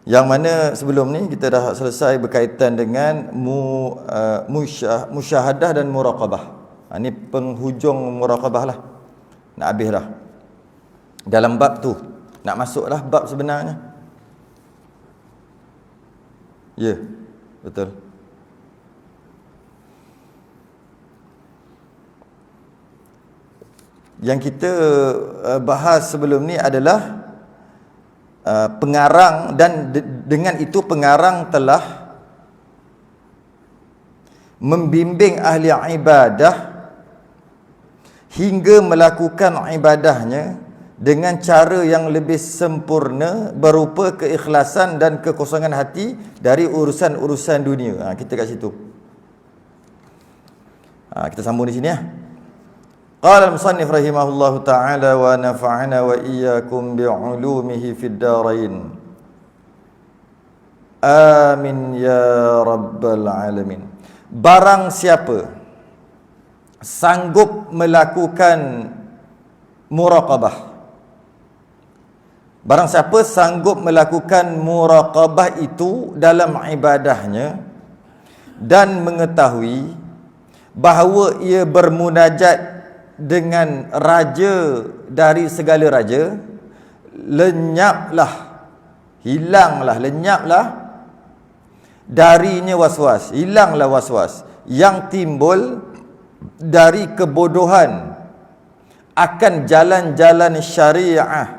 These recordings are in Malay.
Yang mana sebelum ni kita dah selesai berkaitan dengan musyahadah dan muraqabah. Ini penghujung muraqabah lah. Nak habis dah. Dalam bab tu. Nak masuklah bab sebenarnya. Ya, betul. Yang kita bahas sebelum ni adalah pengarang, dan dengan itu pengarang telah membimbing ahli ibadah hingga melakukan ibadahnya dengan cara yang lebih sempurna berupa keikhlasan dan kekosongan hati dari urusan-urusan dunia. Kita kat situ. Kita sambung di sini ya. Qala al-musannif rahimahullahu ta'ala wa nafa'ana wa iyyakum bi'ulumihi fid darain. Amin ya rabbal alamin. Barang siapa sanggup melakukan muraqabah, barang siapa sanggup melakukan muraqabah itu dalam ibadahnya dan mengetahui bahawa ia bermunajat dengan raja dari segala raja, lenyaplah, hilanglah, lenyaplah darinya waswas, hilanglah waswas yang timbul dari kebodohan akan jalan-jalan syariah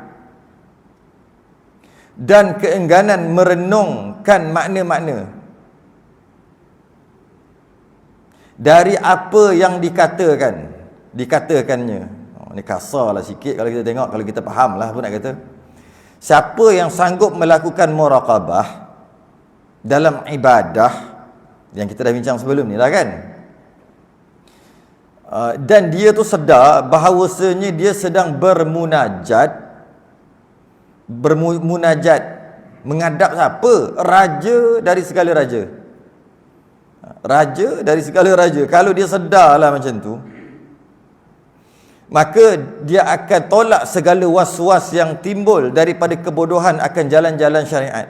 dan keengganan merenungkan makna-makna dari apa yang dikatakannya. Ini kasar lah sikit kalau kita tengok, kalau kita faham lah apa nak kata. Siapa yang sanggup melakukan muraqabah dalam ibadah yang kita dah bincang sebelum ni lah kan, dan dia tu sedar bahawasanya dia sedang bermunajat menghadap siapa? Raja dari segala raja. Raja dari segala raja. Kalau dia sedarlah macam tu, maka dia akan tolak segala was-was yang timbul daripada kebodohan akan jalan-jalan syariat.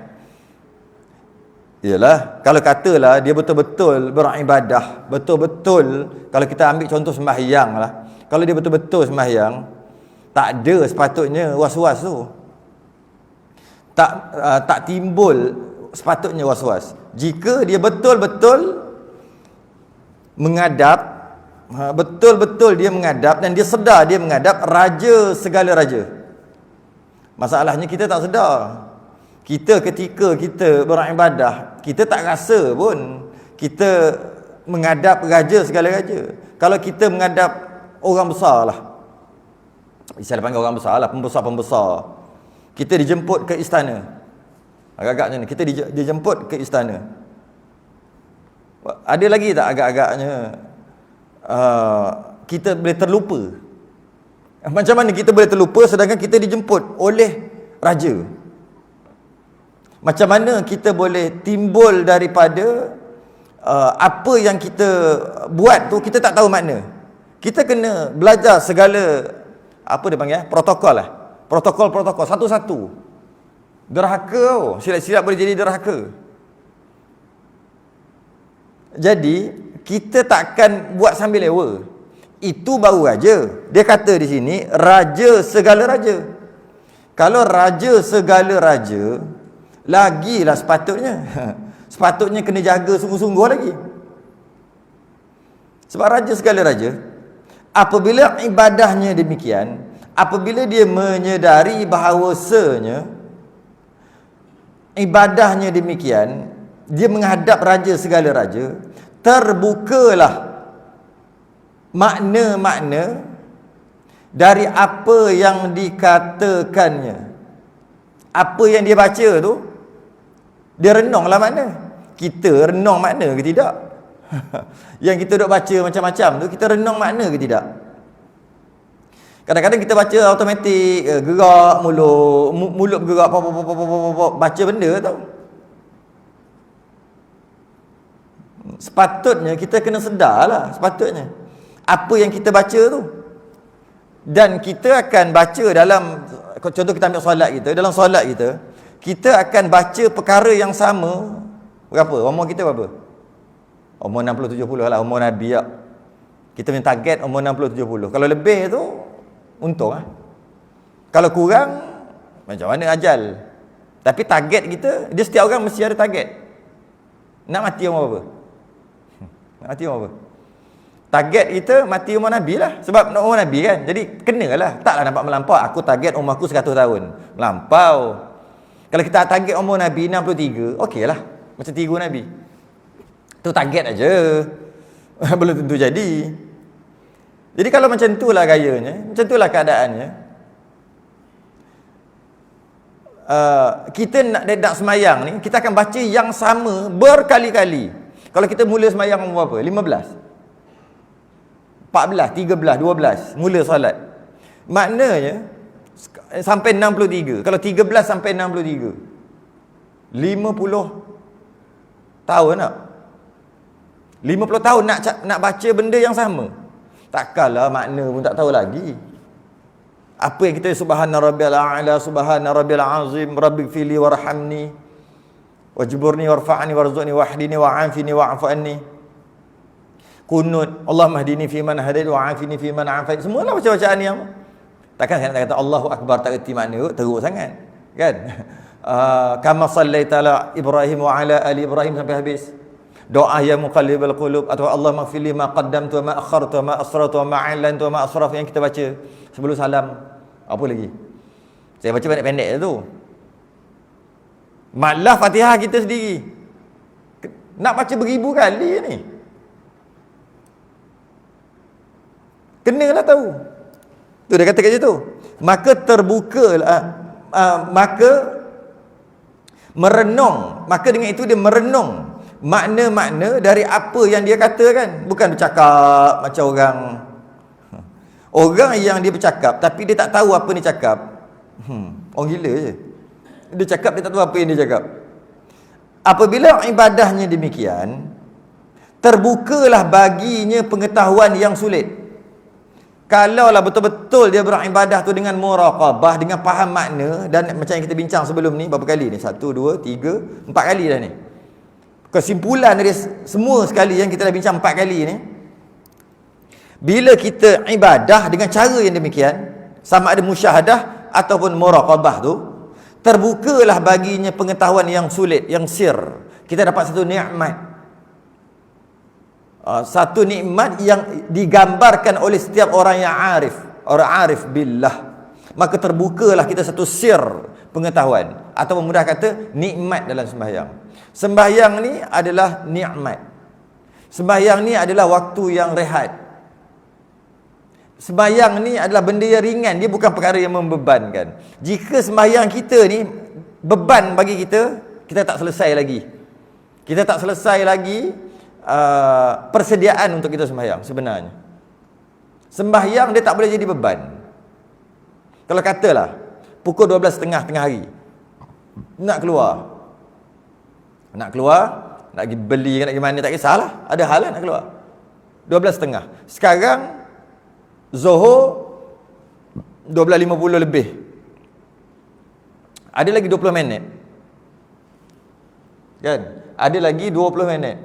Yalah, kalau katalah dia betul-betul beribadah, betul-betul, kalau kita ambil contoh sembahyang lah, kalau dia betul-betul sembahyang, tak ada sepatutnya was-was tu, tak timbul sepatutnya was-was. Jika dia betul-betul menghadap, betul-betul dia menghadap dan dia sedar dia menghadap raja segala raja. Masalahnya kita tak sedar. Kita ketika kita beribadah, kita tak rasa pun kita menghadap raja segala raja. Kalau kita menghadap orang besar lah, saya panggil orang besar lah, pembesar-pembesar, kita dijemput ke istana, agak-agaknya kita dijemput ke istana, ada lagi tak agak-agaknya kita boleh terlupa? Macam mana kita boleh terlupa sedangkan kita dijemput oleh raja? Macam mana kita boleh timbul daripada apa yang kita buat tu kita tak tahu makna? Kita kena belajar segala, apa dia panggil, protokol lah. Protokol satu-satu. Derhaka, silap-silap boleh jadi derhaka. Jadi kita takkan buat sambil lewa. Itu baru raja. Dia kata di sini raja segala raja. Kalau raja segala raja, lagilah sepatutnya kena jaga sungguh-sungguh lagi. Sebab raja segala raja, apabila ibadahnya demikian, apabila dia menyedari bahawasanya ibadahnya demikian, dia menghadap raja segala raja, terbukalah makna-makna dari apa yang dikatakannya. Apa yang dia baca tu, dia renunglah makna. Kita renung makna ke tidak? Yang kita duk baca macam-macam tu, kita renung makna ke tidak? Kadang-kadang kita baca automatik, gerak mulut bergerak, baca benda tau. Sepatutnya kita kena sedarlah, sepatutnya apa yang kita baca tu. Dan kita akan baca dalam, contoh kita ambil solat kita, dalam solat kita, kita akan baca perkara yang sama. Berapa? Umur kita berapa? Umur 60-70 lah, umur Nabi lah. Kita punya target umur 60-70. Kalau lebih tu, untung lah. Kalau kurang, macam mana ajal? Tapi target kita, dia setiap orang mesti ada target. Nak mati umur berapa? Nak mati umur berapa? Target kita mati umur Nabi lah. Sebab nak umur Nabi kan. Jadi kenalah. Taklah nampak melampau. Aku target umur aku 100 tahun. Melampau. Kalau kita target umur Nabi 63, okey lah. Macam tiru Nabi. Tu target aja. Belum tentu jadi. Jadi kalau macam itulah gayanya, macam itulah keadaannya. Kita nak semayang ni, kita akan baca yang sama berkali-kali. Kalau kita mula semayang umur berapa? 15, 14, 13, 12 mula solat. Maknanya sampai 63. Kalau 13 sampai 63, 50 tahun tak? 50 tahun nak baca benda yang sama. Takkanlah makna pun tak tahu lagi. Apa yang kita subhana rabbiyal a'la, subhana rabbiyal azim, rabbighfirli warhamni wajburni warfa'ni warzuqni wahdini wa'afini wa'fu anni. Kunut, Allahumma hdini fi man hadait wa'afini fi man afait. Semualah bacaan yang takkan saya kata Allahu akbar tak reti makna, teruk sangat. Kan? Kama sallaita ala Ibrahim wa ala ali Ibrahim sampai habis. Doa ya muqallibal qulub, atau Allah maghfirli ma qaddamtu wa ma akhartu wa ma asrartu wa ma a'lantu wa ma asraf, yang kita baca sebelum salam. Apa lagi? Saya baca pendek-pendek tu. Malah Fatihah kita sendiri nak baca beribu kali ni. Kenalah tahu. Tu dia kata kat situ. Maka terbukalah maka merenung, maka dengan itu dia merenung makna-makna dari apa yang dia katakan. Bukan bercakap macam orang yang dia bercakap tapi dia tak tahu apa ni cakap. Orang gila je. Dia cakap dia tak tahu apa yang dia cakap. Apabila ibadahnya demikian, terbukalah baginya pengetahuan yang sulit. Kalaulah betul-betul dia beribadah tu dengan muraqabah, dengan faham makna, dan macam yang kita bincang sebelum ni berapa kali ni? 1, 2, 3, 4 kali dah ni. Kesimpulan dari semua sekali yang kita dah bincang 4 kali ni, bila kita ibadah dengan cara yang demikian, sama ada musyahadah ataupun muraqabah tu, terbukalah baginya pengetahuan yang sulit, yang sir. Kita dapat satu nikmat, satu nikmat yang digambarkan oleh setiap orang yang arif, orang arif billah. Maka terbukalah kita satu sir pengetahuan, atau mudah kata nikmat dalam sembahyang. Sembahyang ni adalah nikmat. Sembahyang ni adalah waktu yang rehat. Sembahyang ni adalah benda yang ringan, dia bukan perkara yang membebankan. Jika sembahyang kita ni beban bagi kita, kita tak selesai lagi. Kita tak selesai lagi persediaan untuk kita sembahyang sebenarnya. Sembahyang dia tak boleh jadi beban. Kalau katalah pukul 12.30 tengah hari, nak keluar, nak pergi beli, nak pergi mana, tak kisahlah, ada hal lah nak keluar. 12.30. Sekarang Zuhur 12.50 lebih. Ada lagi 20 minit. Kan? Ada lagi 20 minit.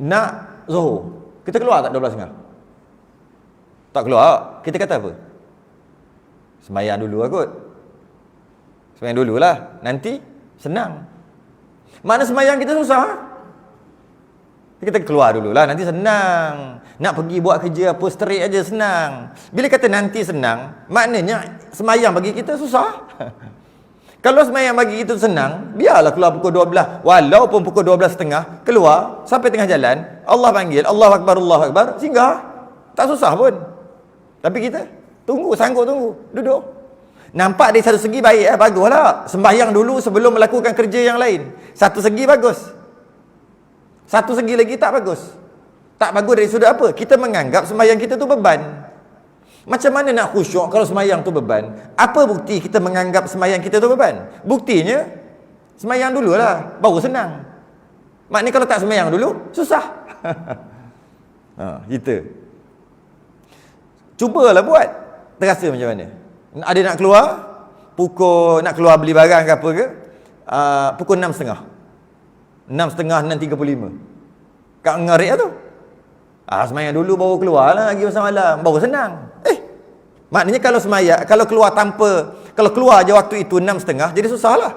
Nak Zuhur. Kita keluar tak 12.30? Tak keluar. Kita kata apa? Sembahyang dulu lah kot. Sembahyang dululah. Nanti senang. Mana sembahyang kita susah? Kita keluar dululah, nanti senang. Nak pergi buat kerja apa straight aja senang. Bila kata nanti senang, maknanya sembahyang bagi kita susah. Kalau sembahyang bagi kita senang, biarlah keluar pukul 12. Walaupun pukul 12.30 keluar sampai tengah jalan, Allah panggil, Allahu Akbar, singgah. Tak susah pun. Tapi kita tunggu, sanggup tunggu, duduk. Nampak dari satu segi baik, baguslah. Sembahyang dulu sebelum melakukan kerja yang lain. Satu segi bagus. Satu segi lagi tak bagus. Tak bagus dari sudut apa? Kita menganggap sembahyang kita tu beban. Macam mana nak khusyuk kalau sembahyang tu beban? Apa bukti kita menganggap sembahyang kita tu beban? Buktinya, sembahyang dululah, baru senang. Maknanya kalau tak sembahyang dulu, susah. Kita cubalah buat. Terasa macam mana? Ada nak keluar, nak keluar beli barang ke apa ke, pukul 6.30. 6.30, 6.35. Kat ngarik tu. Semayang dulu baru keluar lah lagi masa malam. Baru senang. Maknanya kalau keluar kalau keluar je waktu itu 6.30, jadi susah lah.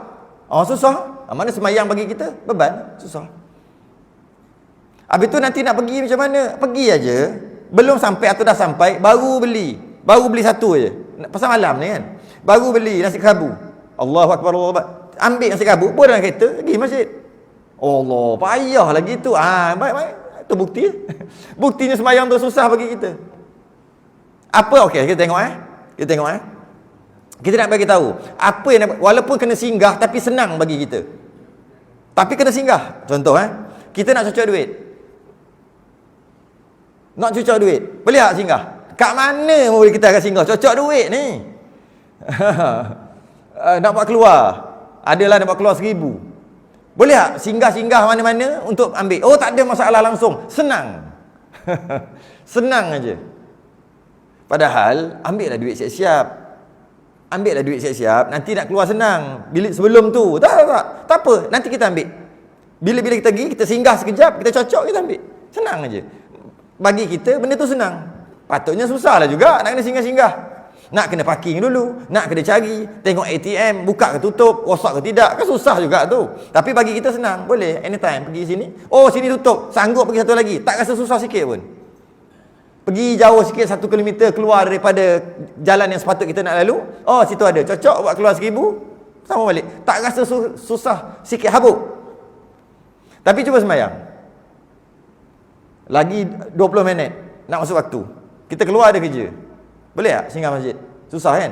Susah. Mana semayang bagi kita? Beban. Susah. Habis tu nanti nak pergi macam mana? Pergi aja. Belum sampai atau dah sampai, baru beli satu je. Pasal malam ni kan. Baru beli nasi kerabu. Allahu Akbar, Allahu Akbar. Ambil nasi kerabu, pun dalam kereta, pergi masjid. Allah, payah lagi tu. Baik. Itu bukti. Buktinya semayang tu susah bagi kita. Apa? Okey, kita tengok Kita nak bagi tahu. Apa yang walaupun kena singgah tapi senang bagi kita. Tapi kena singgah. Contoh kita nak cocok duit. Boleh tak singgah? Kat mana boleh kita akan singgah? Cocok duit ni. Nak buat keluar. Adalah nak buat keluar 1,000. Boleh tak singgah-singgah mana-mana untuk ambil? Tak ada masalah langsung. Senang. Senang aja. Padahal ambillah duit siap-siap. Nanti nak keluar senang. Bilik sebelum tu. Tak apa. Nanti kita ambil. Bila kita pergi, kita singgah sekejap, kita cocok, kita ambil. Senang aja. Bagi kita benda tu senang. Patutnya susah lah juga nak kena singgah-singgah. Nak kena parking dulu, nak kena cari, tengok ATM buka ke tutup, rosak ke tidak, kan susah juga tu. Tapi bagi kita senang, boleh anytime pergi sini. Sini tutup, sanggup pergi satu lagi, tak rasa susah sikit pun. Pergi jauh sikit 1 kilometer keluar daripada jalan yang sepatut kita nak lalu. Situ ada, cocok buat keluar 1,000, sama balik. Tak rasa susah sikit, habuk. Tapi cuba sembahyang. Lagi 20 minit nak masuk waktu. Kita keluar ada kerja. Boleh tak singgah masjid? Susah kan?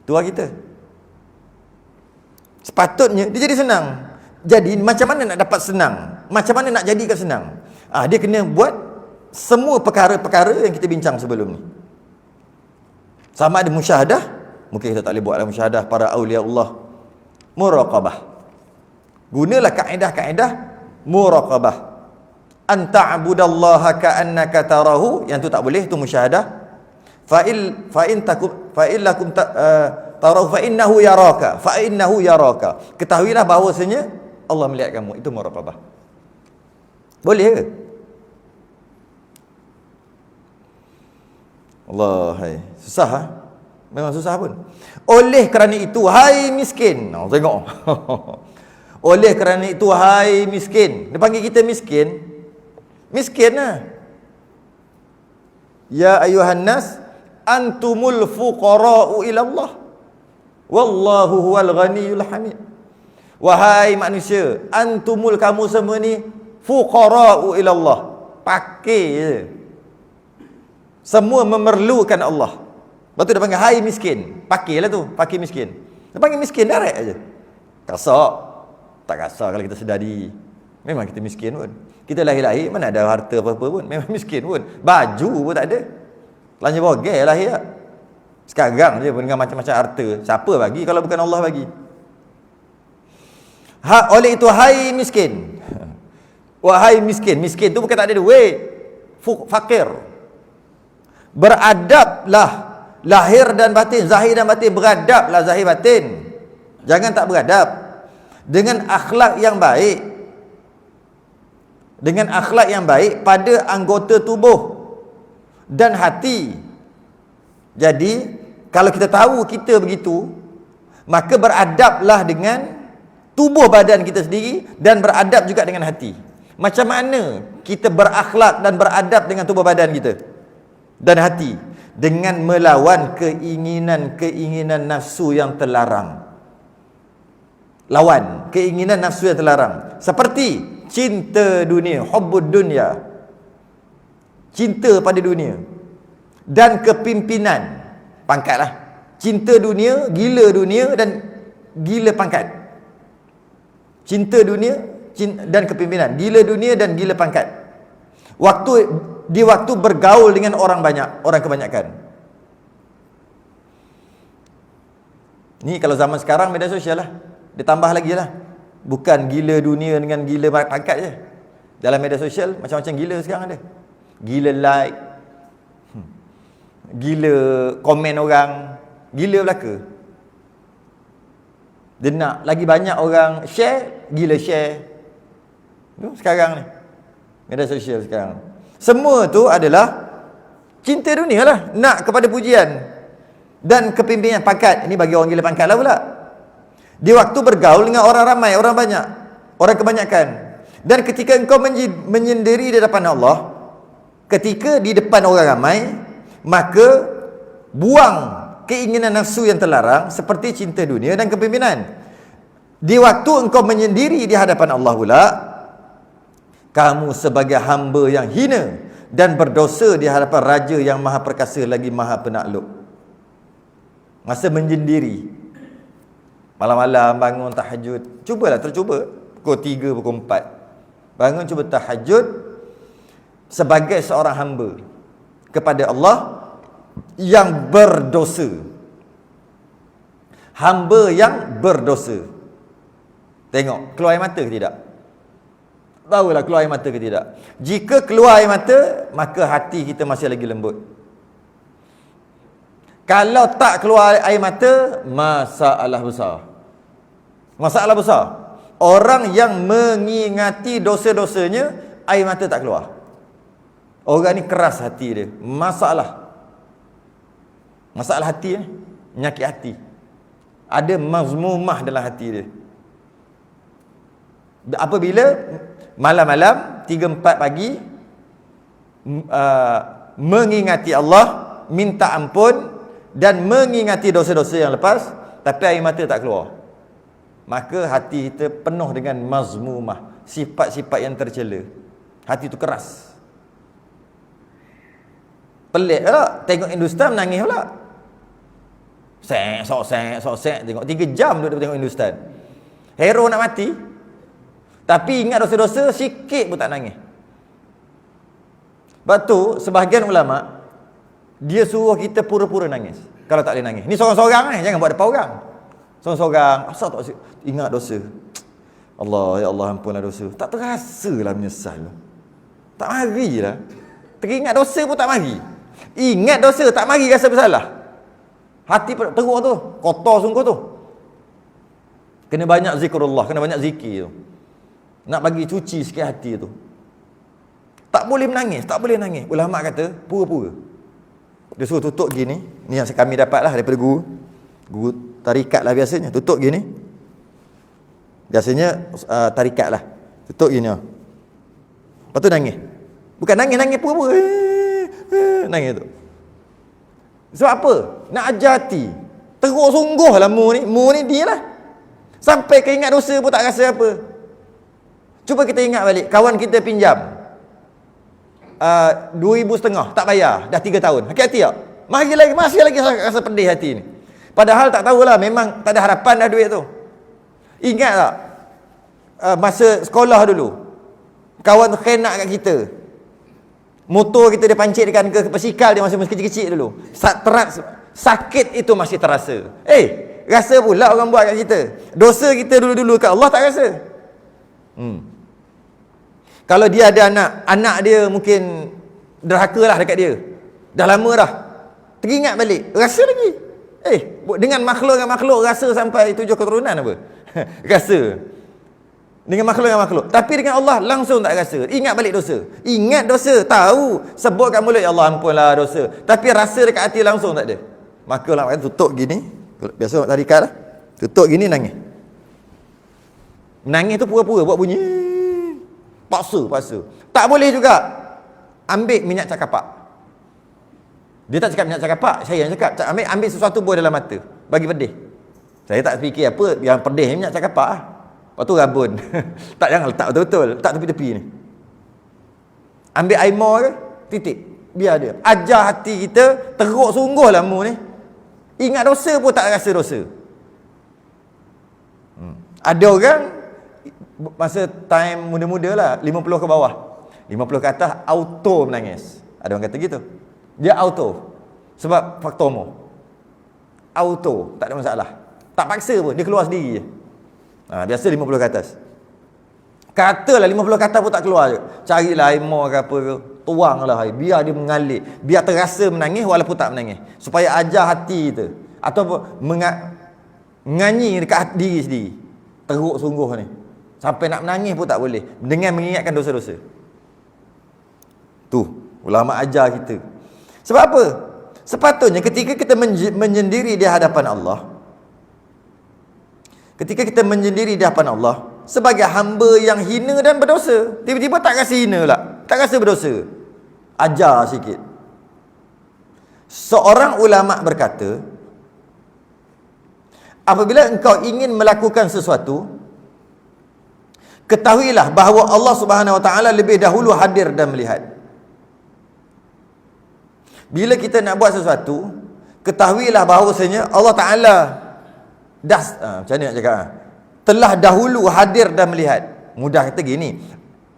Tua kita. Sepatutnya dia jadi senang. Jadi macam mana nak dapat senang? Macam mana nak jadikan senang? Dia kena buat semua perkara-perkara yang kita bincang sebelum ni. Sama ada musyahadah, mungkin kita tak boleh buatlah musyahadah para awliya Allah. Muraqabah. Gunalah kaedah-kaedah muraqabah. Anta'budallaha ka'annaka tarahu, yang tu tak boleh, tu musyahadah. Fa'illakum tarahu fa'innahu yaraka. Ketahuilah bahawasanya Allah melihat kamu. Itu muraqabah. Boleh ke? Allah, susah memang susah pun. Oleh kerana itu, hai miskin. Tengok. Oleh kerana itu, hai miskin. Dia panggil kita miskin. Miskin lah. Ya ayuhan nas, antumul fuqara'u ilallah. Wallahu huwal ghaniyul hamid. Wahai manusia, antumul, kamu semua ni, fuqara'u ilallah. Pakai je. Semua memerlukan Allah. Lepas tu dia panggil hai miskin. Pakailah tu, pakai miskin. Dia panggil miskin direct aja. Kasar. Tak kasar kalau kita sedari. Memang kita miskin pun. Kita lahir-lahir mana ada harta apa-apa pun. Memang miskin pun. Baju pun tak ada. Telanjang bogel lahir tak? Sekarang je pun dengan macam-macam harta. Siapa bagi kalau bukan Allah bagi? Oleh itu, hai miskin. Wahai miskin. Miskin tu bukan tak ada duit. Fakir. Beradablah lahir dan batin, zahir dan batin. Beradablah zahir batin. Jangan tak beradab. Dengan akhlak yang baik. Dengan akhlak yang baik pada anggota tubuh dan hati. Jadi kalau kita tahu kita begitu, maka beradablah dengan tubuh badan kita sendiri dan beradab juga dengan hati. Macam mana kita berakhlak dan beradab dengan tubuh badan kita dan hati? Dengan melawan keinginan-keinginan nafsu yang terlarang. Lawan keinginan nafsu yang terlarang. Seperti cinta dunia, hubbud dunya, cinta pada dunia, dan kepimpinan, pangkatlah. Cinta dunia, gila dunia, dan gila pangkat. Cinta dunia dan kepimpinan, gila dunia dan gila pangkat. Waktu bergaul dengan orang banyak, orang kebanyakan. Ni kalau zaman sekarang media sosial lah. Dia tambah lagi lah. Bukan gila dunia dengan gila pangkat je. Dalam media sosial macam-macam gila sekarang ada. Gila like, gila komen orang, gila belaka. Dia nak lagi banyak orang share, gila share. Sekarang ni media sosial sekarang, semua tu adalah cinta dunia lah, nak kepada pujian dan kepimpinan pangkat. Ini bagi orang gila pangkat lah pula. Di waktu bergaul dengan orang ramai, orang banyak, orang kebanyakan. Dan ketika engkau menyendiri di depan Allah, ketika di depan orang ramai, maka buang keinginan nafsu yang terlarang seperti cinta dunia dan kepimpinan. Di waktu engkau menyendiri di hadapan Allah pula, kamu sebagai hamba yang hina dan berdosa di hadapan Raja yang maha perkasa lagi maha penakluk. Masa menyendiri, malam-malam bangun tahajud, cubalah, tercuba pukul 3, pukul 4 bangun, cuba tahajud sebagai seorang hamba kepada Allah yang berdosa. Hamba yang berdosa. Tengok keluar air mata ke tidak? Tahulah keluar air mata ke tidak. Jika keluar air mata, maka hati kita masih lagi lembut. Kalau tak keluar air mata, masalah besar. Masalah besar. Orang yang mengingati dosa-dosanya, air mata tak keluar. Orang ni keras hati dia. Masalah hati ni, menyakit hati. Ada mazmumah dalam hati dia. Apabila malam-malam 3-4 pagi mengingati Allah, minta ampun dan mengingati dosa-dosa yang lepas, tapi air mata tak keluar, maka hati kita penuh dengan mazmumah, sifat-sifat yang tercela. Hati tu keras. Pelik pula, tengok Hindustan menangis pula. Sok-sek tengok 3 jam duduk tengok Hindustan. Hero nak mati, tapi ingat dosa-dosa sikit pun tak nangis. Sebab tu sebahagian ulama dia suruh kita pura-pura nangis kalau tak boleh nangis. Ni seorang-seorang jangan buat depan orang. Seorang-seorang, asal tak ingat dosa. Allah, ya Allah ampunlah dosa. Tak terasalah menyesal. Tak marilah. Teringat dosa pun tak mari. Ingat dosa tak mari rasa bersalah. Hati teruk tu, kotor sungguh tu. Kena banyak zikrullah, kena banyak zikir tu. Nak bagi cuci sikit hati tu. Tak boleh menangis, tak boleh nangis. Ulama kata pura-pura. Dia suruh tutup gini. Ni yang kami dapat lah daripada guru tarikat lah biasanya. Tutup gini. Biasanya tarikat lah. Tutup gini. Lepas tu nangis. Bukan nangis pura-pura. Nangis tu. Sebab apa? Nak ajar hati. Teruk sungguh lah mu ni dia lah. Sampai keingat dosa pun tak rasa apa. Cuba kita ingat balik. Kawan kita pinjam 2,500 tak bayar. Dah 3 tahun. Hati-hati tak? Masih lagi rasa pedih hati ni. Padahal tak tahulah. Memang tak ada harapan dah duit tu. Ingat tak? Masa sekolah dulu, kawan tu kena kat kita. Motor kita dia pancitkan ke basikal dia masih kecil-kecil dulu. Sakit itu masih terasa. Rasa pula orang buat kat kita. Dosa kita dulu-dulu kat Allah tak rasa. Kalau dia ada anak dia mungkin derhaka lah dekat dia. Dah lama dah. Teringat balik, rasa lagi. Dengan makhluk rasa sampai 7 keturunan apa? Rasa. Dengan makhluk. Tapi dengan Allah langsung tak rasa. Ingat balik dosa. Ingat dosa, tahu, sebutkan mulut ya Allah ampunlah dosa. Tapi rasa dekat hati langsung tak ada. Maka lah tutup gini. Biasa tarikat lah. Tutup gini nangis. Menangis tu pura-pura buat bunyi. Paksa. Tak boleh juga ambil minyak cakapak. Dia tak cakap minyak cakapak, saya yang cakap. Ambil sesuatu buah dalam mata, bagi pedih. Saya tak fikir apa yang pedih minyak cakapak lah. Lepas tu rabun. Tak, jangan letak betul-betul. Letak tepi-tepi ni. Ambil air mor ke, titik. Biar dia. Ajar hati kita, teruk sungguh lah mu ni. Ingat dosa pun tak rasa dosa. Ada orang masa time muda-muda lah, 50 ke bawah, 50 ke atas auto menangis. Ada orang kata gitu. Dia auto sebab faktor umur. Auto, tak ada masalah. Tak paksa pun, dia keluar sendiri je. Biasa 50 ke atas. Katalah 50 ke atas pun tak keluar je. Carilah air mor ke apa ke, tuanglah air, biar dia mengalir, biar terasa menangis walaupun tak menangis, supaya ajar hati kita. Atau Nganyi dekat diri sendiri. Teruk sungguh ni. Sampai nak menangis pun tak boleh. Dengan mengingatkan dosa-dosa. Tu, ulama ajar kita. Sebab apa? Sepatutnya ketika kita menyendiri di hadapan Allah, ketika kita menyendiri di hadapan Allah sebagai hamba yang hina dan berdosa, tiba-tiba tak rasa hina pula, tak rasa berdosa. Ajar sikit. Seorang ulama berkata, apabila engkau ingin melakukan sesuatu, ketahuilah bahawa Allah Subhanahu Wa Taala lebih dahulu hadir dan melihat. Bila kita nak buat sesuatu, ketahuilah bahawasanya Allah Taala macam mana nak cakap, telah dahulu hadir dan melihat. Mudah kata gini,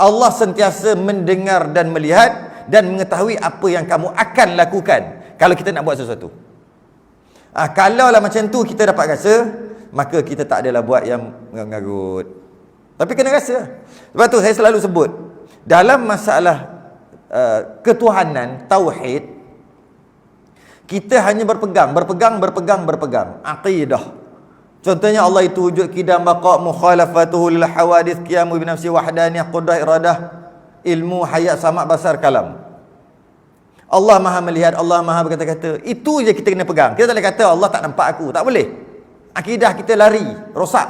Allah sentiasa mendengar dan melihat dan mengetahui apa yang kamu akan lakukan kalau kita nak buat sesuatu. Kalaulah macam tu kita dapat rasa, maka kita tak adalah buat yang mengarut. Tapi kena rasa. Sebab tu saya selalu sebut, dalam masalah ketuhanan, tauhid, kita hanya berpegang. Aqidah. Contohnya Allah itu wujud, qidam, baqa', mukhalafatuhu lil hawadith, qiyamu bi nafsi, wahdaniyah, qudrah, iradah, ilmu, hayat, sama', basar, kalam. Allah Maha melihat, Allah Maha berkata-kata. Itu je kita kena pegang. Kita tak boleh kata Allah tak nampak aku. Tak boleh. Akidah kita lari, rosak.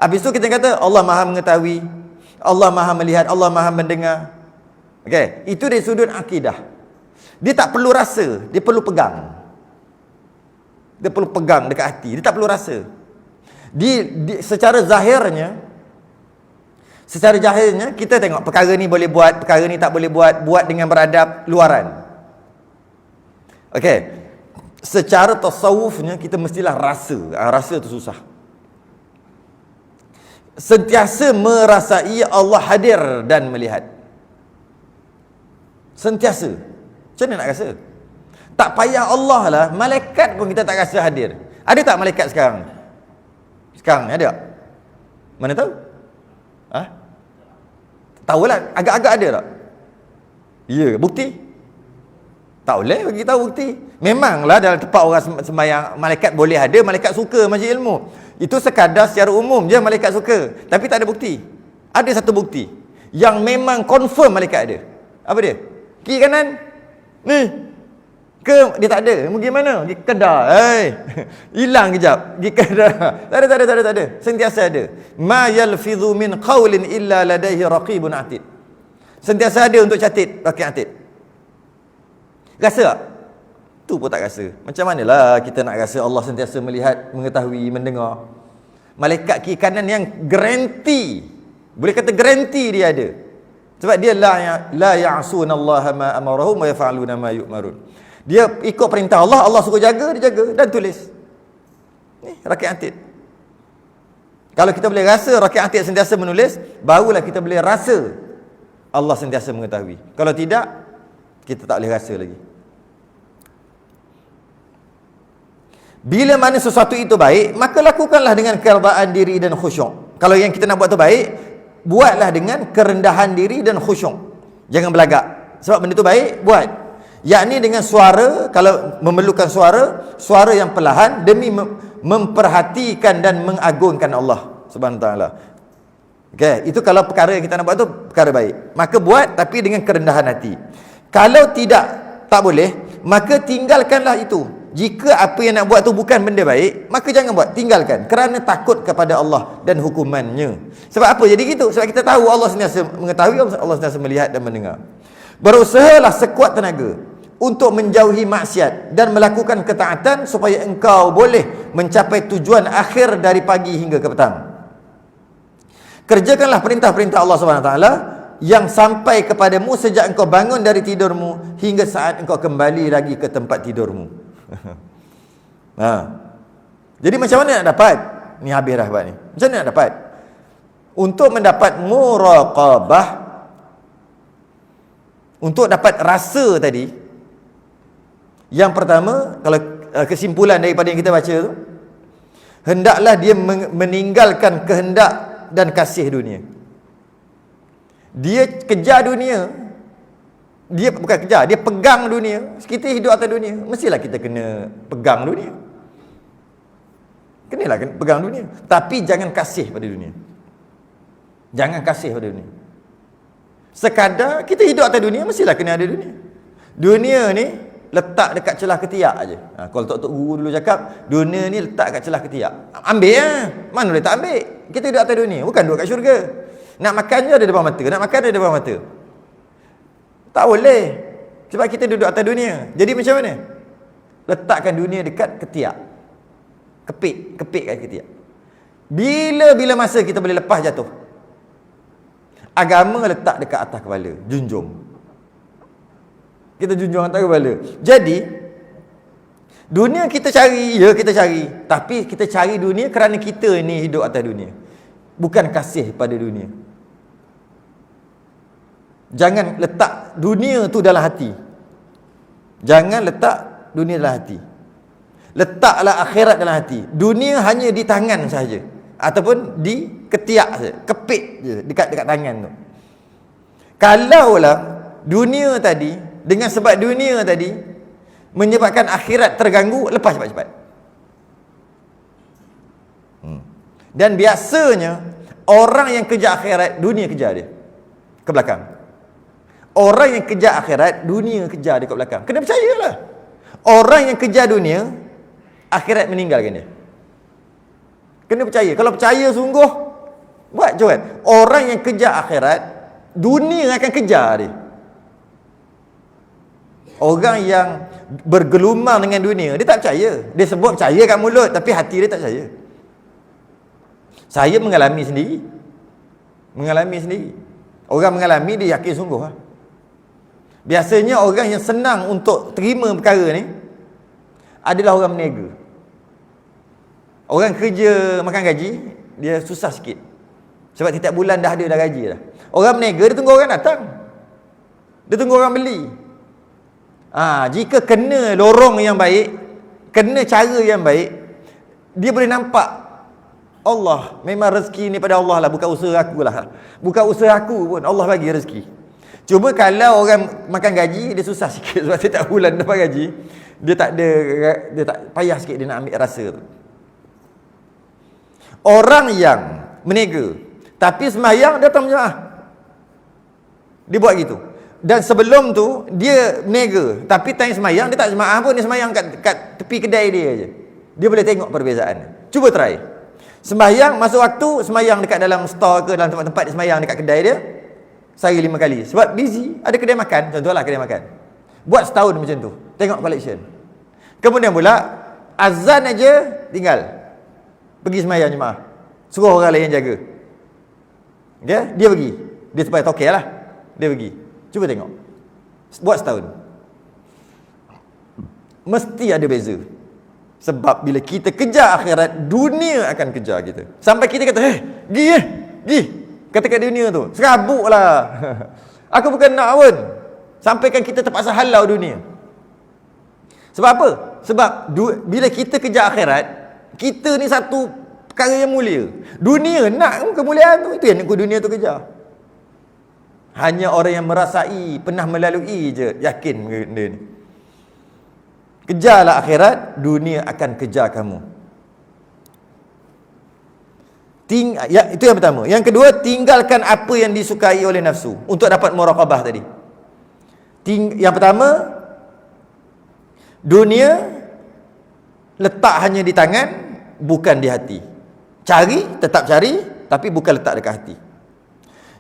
Habis tu kita kata Allah Maha mengetahui, Allah Maha melihat, Allah Maha mendengar. Okey, itu dari sudut akidah. Dia tak perlu rasa, dia perlu pegang. Dia perlu pegang dekat hati, dia tak perlu rasa. Secara zahirnya kita tengok perkara ni boleh buat, perkara ni tak boleh buat dengan beradab luaran. Okey. Secara tasawufnya kita mestilah rasa. Rasa tu susah. Sentiasa merasai Allah hadir dan melihat. Sentiasa. Macam mana nak rasa? Tak payah Allah lah, malaikat pun kita tak rasa hadir. Ada tak malaikat sekarang? Sekarang ni ada tak? Mana tahu? Tahulah, agak-agak ada tak? Ya, bukti? Tak boleh bagi tahu bukti. Memanglah dalam tempat orang sembahyang malaikat boleh ada, malaikat suka majlis ilmu. Itu sekadar secara umum je malaikat suka, tapi tak ada bukti. Ada satu bukti yang memang confirm malaikat ada. Apa dia? Kiri kanan. Ni. Ke dia tak ada. Pergi mana? Pergi Kedah. Hilang kejap. Pergi Kedah. Tak ada. Sentiasa ada. Ma yalfidhu min qawlin illa ladaihi raqibun atid. Sentiasa ada untuk catat raqib atid. Rasa tak? Tu pun tak rasa. Macam manalah kita nak rasa Allah sentiasa melihat, mengetahui, mendengar. Malaikat kiri kanan yang garanti. Boleh kata garanti dia ada. Sebab dia la ya'sunallaha ma amarahum wa yaf'aluna ma yu'marun. Dia ikut perintah Allah, Allah suruh jaga, dia jaga dan tulis. Ni raqib atid. Kalau kita boleh rasa raqib atid sentiasa menulis, barulah kita boleh rasa Allah sentiasa mengetahui. Kalau tidak, kita tak boleh rasa lagi. Bila mana sesuatu itu baik, maka lakukanlah dengan keredaan diri dan khusyuk. Kalau yang kita nak buat tu baik, buatlah dengan kerendahan diri dan khusyuk. Jangan belagak. Sebab benda tu baik, buat. Yakni dengan suara, kalau memerlukan suara yang perlahan demi memperhatikan dan mengagungkan Allah Subhanahu Wa Taala. Okey, itu kalau perkara yang kita nak buat tu perkara baik. Maka buat tapi dengan kerendahan hati. Kalau tak boleh, maka tinggalkanlah itu. Jika apa yang nak buat tu bukan benda baik, maka jangan buat, tinggalkan. Kerana takut kepada Allah dan hukumannya. Sebab apa jadi gitu? Sebab kita tahu Allah sentiasa mengetahui, Allah sentiasa melihat dan mendengar. Berusahalah sekuat tenaga untuk menjauhi maksiat dan melakukan ketaatan supaya engkau boleh mencapai tujuan akhir dari pagi hingga ke petang. Kerjakanlah perintah-perintah Allah Subhanahu Wa Taala yang sampai kepadamu sejak engkau bangun dari tidurmu hingga saat engkau kembali lagi ke tempat tidurmu. Jadi macam mana nak dapat? Ni habis dah buat ni. Macam mana nak dapat? Untuk mendapat muraqabah, untuk dapat rasa tadi, yang pertama, kalau kesimpulan daripada yang kita baca tu, hendaklah dia meninggalkan kehendak dan kasih dunia. Dia kejar dunia. Dia bukan kejar, dia pegang dunia. Kita hidup atas dunia, mestilah kita kena pegang dunia. Kenalah pegang dunia. Tapi jangan kasih pada dunia. Jangan kasih pada dunia. Sekadar kita hidup atas dunia, mestilah kena ada dunia. Dunia ni letak dekat celah ketiak aje. Kalau tok guru dulu cakap, dunia ni letak dekat celah ketiak. Ambil Mana boleh tak ambil? Kita hidup atas dunia, bukan duduk kat syurga. Nak makan je ada depan mata, nak makan ada depan mata. Tak boleh. Sebab kita duduk atas dunia. Jadi macam mana? Letakkan dunia dekat ketiak. Kepit kat ketiak. Bila masa kita boleh lepas jatuh? Agama letak dekat atas kepala, junjung. Kita junjung atas kepala. Jadi dunia kita cari, kita cari. Tapi kita cari dunia kerana kita ni hidup atas dunia. Bukan kasih pada dunia. Jangan letak dunia tu dalam hati. Jangan letak dunia dalam hati. Letaklah akhirat dalam hati. Dunia hanya di tangan sahaja, ataupun di ketiak saja, kepit je dekat tangan tu. Kalaulah dunia tadi, dengan sebab dunia tadi menyebabkan akhirat terganggu, lepas cepat-cepat. Dan biasanya orang yang kejar akhirat, dunia kejar dia ke belakang. Orang yang kejar akhirat, dunia kejar dia ke belakang. Kena percayalah. Orang yang kejar dunia, akhirat meninggalkan dia. Kena percaya. Kalau percaya sungguh, buat je kan. Orang yang kejar akhirat, dunia akan kejar dia. Orang yang bergelumang dengan dunia, dia tak percaya. Dia sebut percaya kat mulut, tapi hati dia tak percaya. Saya mengalami sendiri. Orang mengalami, dia yakin sungguh lah. Biasanya orang yang senang untuk terima perkara ni adalah orang berniaga. Orang kerja makan gaji, dia susah sikit. Sebab setiap bulan dah ada dah gaji dah. Orang berniaga, dia tunggu orang datang. Dia tunggu orang beli. Jika kena lorong yang baik, kena cara yang baik, dia boleh nampak Allah, memang rezeki ni pada Allah lah, bukan usaha aku lah. Bukan usaha aku pun, Allah bagi rezeki. Cuma kalau orang makan gaji, dia susah sikit sebab setiap bulan dapat gaji, dia tak payah sikit dia nak ambil rasa tu. Orang yang berniaga tapi sembahyang, datang berjemaah, dia buat gitu. Dan sebelum tu dia berniaga tapi time sembahyang dia tak jemaah pun, dia sembahyang kat tepi kedai dia je. Dia boleh tengok perbezaan. Cuba try. Sembahyang masa waktu, sembahyang dekat dalam store ke dalam tempat-tempat dia sembahyang dekat kedai dia, sehari 5 kali. Sebab busy, ada kedai makan, contohlah kedai makan. Buat setahun macam tu, tengok collection. Kemudian pula azan aja tinggal, pergi sembahyang jemaah, suruh orang lain jaga. Okay? Dia pergi, dia supaya tokek lah, dia pergi. Cuba tengok, buat setahun, mesti ada beza. Sebab bila kita kejar akhirat, dunia akan kejar kita. Sampai kita kata, pergi kata kat dunia tu, serabuk lah. Aku bukan nak pun. Sampaikan kita terpaksa halau dunia. Sebab apa? Sebab bila kita kejar akhirat, kita ni satu perkara yang mulia. Dunia nak kemuliaan tu, itu yang dunia tu kejar. Hanya orang yang merasai, pernah melalui je, yakin benda ni. Kejarlah akhirat, dunia akan kejar kamu. Itu yang pertama. Yang kedua, tinggalkan apa yang disukai oleh nafsu untuk dapat muraqabah tadi. Yang pertama, dunia letak hanya di tangan, bukan di hati. Cari, tetap cari, tapi bukan letak dekat hati.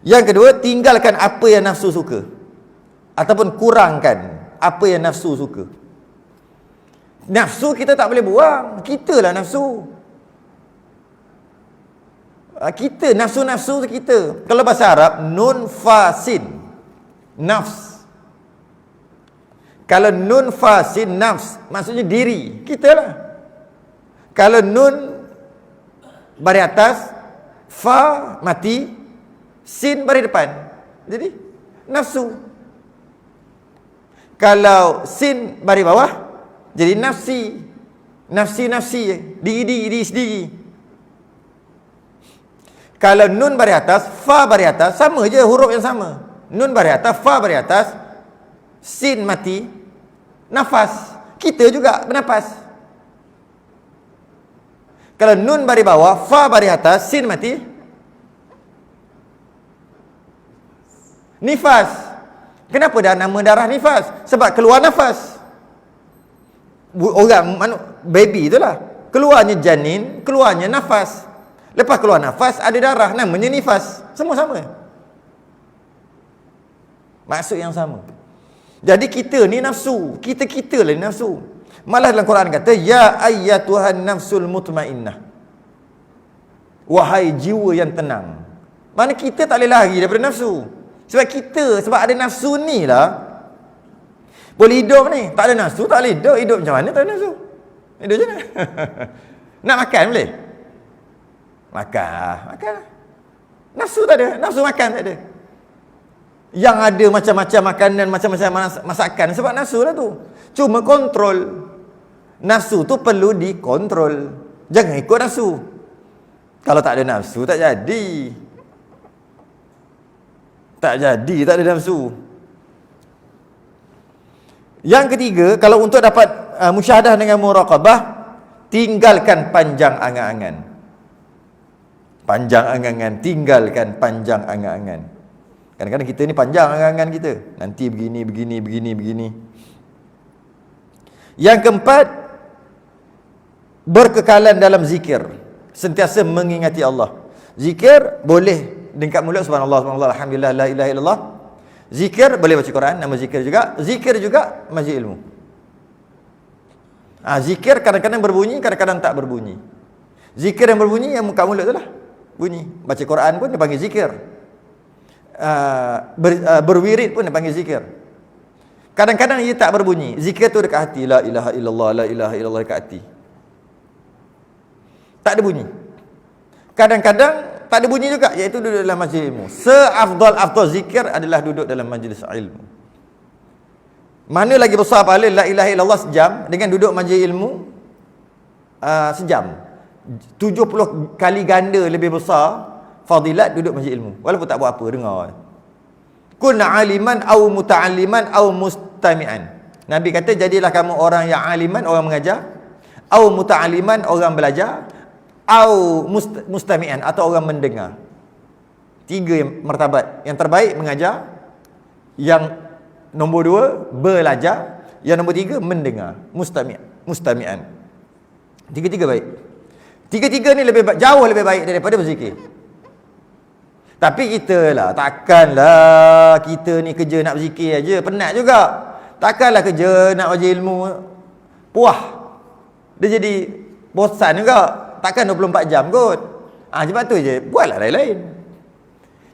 Yang kedua, tinggalkan apa yang nafsu suka, ataupun kurangkan apa yang nafsu suka. Nafsu kita tak boleh buang, kita lah nafsu. Kita, nafsu-nafsu kita. Kalau bahasa Arab, nun fasin, nafs. Kalau nun fasin, nafs, maksudnya diri, kita lah. Kalau nun baris atas, fa mati, sin baris depan, jadi nafsu. Kalau sin baris bawah, jadi nafsi. Nafsi, diri sendiri. Kalau nun baris atas, fa baris atas, sama je, huruf yang sama. Nun baris atas, fa baris atas, sin mati, nafas. Kita juga bernafas. Kalau nun bari bawah, fa bari atas, sin mati. Nifas. Kenapa dah nama darah nifas? Sebab keluar nafas. Orang baby itulah. Keluarnya janin, keluarnya nafas. Lepas keluar nafas ada darah, namanya nifas. Semua sama. Maksud yang sama. Jadi kita ni nafsu, kita lah nafsu. Malah dalam Quran kata ya ayyatuhan nafsul mutmainnah. Wahai jiwa yang tenang. Mana kita tak boleh lari daripada nafsu. Sebab ada nafsu ni lah boleh hidup ni. Tak ada nafsu tak boleh hidup. Hidup macam mana tak ada nafsu? Hidup macam mana? Nak makan boleh? Makan. Nafsu tak ada. Nafsu makan tak ada. Yang ada macam-macam makanan, macam-macam masakan sebab nafsu lah tu. Cuma kontrol. Nafsu tu perlu dikontrol. Jangan ikut nafsu. Kalau tak ada nafsu tak jadi. Tak ada nafsu. Yang ketiga, kalau untuk dapat musyahadah dengan muraqabah, tinggalkan panjang angan-angan. Tinggalkan panjang angan-angan. Kadang-kadang kita ni panjang angan-angan kita. Nanti begini. Yang keempat, berkekalan dalam zikir. Sentiasa mengingati Allah. Zikir boleh dekat mulut subhanallah, alhamdulillah, la ilaha illallah. Zikir boleh baca Quran, nama zikir juga. Zikir juga majlis ilmu. Zikir kadang-kadang berbunyi, kadang-kadang tak berbunyi. Zikir yang berbunyi yang muka mulut tu lah bunyi. Baca Quran pun dia panggil zikir. Berwirid pun dia panggil zikir. Kadang-kadang ia tak berbunyi. Zikir tu dekat hati, la ilaha illallah, la ilaha illallah dekat hati. Tak ada bunyi. Kadang-kadang tak ada bunyi juga, iaitu duduk dalam majlis ilmu. Seafdal zikir adalah duduk dalam majlis ilmu. Mana lagi besar pahala la ilaha illallah sejam dengan duduk majlis ilmu sejam. 70 kali ganda lebih besar fadilat duduk majlis ilmu. Walaupun tak buat apa, dengar. Kun aliman au muta'alliman au mustami'an. Nabi kata jadilah kamu orang yang aliman, orang mengajar, au muta'alliman, orang belajar, au mustami'an, atau orang mendengar. 3 martabat. Yang terbaik mengajar, yang nombor 2 belajar, yang nombor 3 mendengar, mustami'an. 3 baik. 3 ni jauh lebih baik daripada berzikir. Tapi kita lah, takkanlah kita ni kerja nak berzikir aja, penat juga. Takkanlah kerja nak baca ilmu puah. Dia jadi bosan juga. Takkan 24 jam kot. Sebab tu je, buatlah lain-lain.